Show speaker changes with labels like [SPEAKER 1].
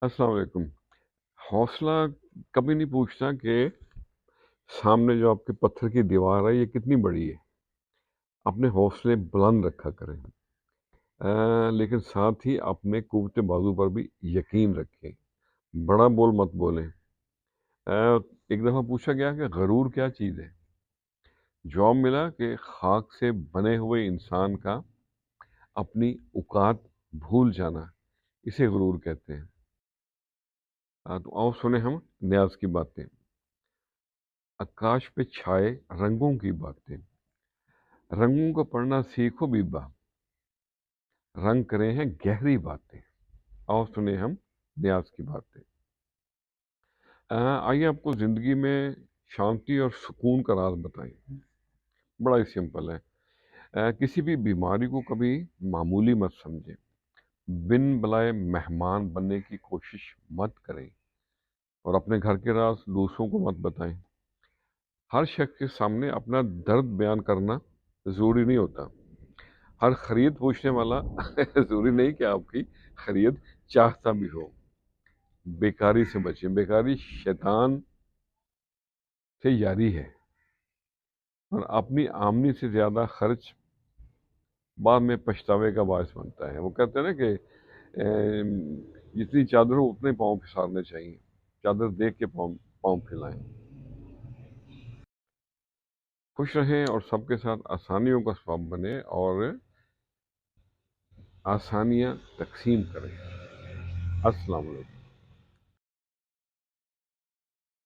[SPEAKER 1] अस्सलाम वालेकुम। हौसला कभी नहीं पूछता कि सामने जो आपके पत्थर की दीवार है ये कितनी बड़ी है। अपने हौसले बुलंद रखा करें। लेकिन साथ ही अपने क़ुव्वत बाज़ू पर भी यकीन रखें। बड़ा बोल मत बोलें। एक दफ़ा पूछा गया कि गरूर क्या चीज़ है? जवाब मिला कि खाक से बने हुए इंसान का अपनी औकात भूल जाना, इसे गरूर कहते हैं। तो आओ सुने हम न्याज़ की बातें। आकाश पे छाए रंगों की बातें, रंगों को पढ़ना सीखो बीबा, रंग करे हैं गहरी बातें। आओ सुने हम न्याज की बातें। आइए आपको जिंदगी में शांति और सुकून का राज बताएं। बड़ा ही सिंपल है। किसी भी बीमारी को कभी मामूली मत समझें। बिन बुलाए मेहमान बनने की कोशिश मत करें और अपने घर के राज दूसरों को मत बताएं। हर शख्स के सामने अपना दर्द बयान करना जरूरी नहीं होता। हर खरीद पूछने वाला जरूरी नहीं कि आपकी खरीद चाहता भी हो। बेकारी से बचें। बेकारी शैतान से यारी है और अपनी आमदनी से ज्यादा खर्च बाद में पछतावे का बायस बनता है। वो कहते हैं ना कि जितनी चादर हो उतने पाँव पसारने चाहिए। चादर देख के पाँव पाँव फैलाएं। खुश रहें और सबके साथ आसानियों का सबब बने और आसानियां तकसीम करें। अस्सलाम वालेकुम।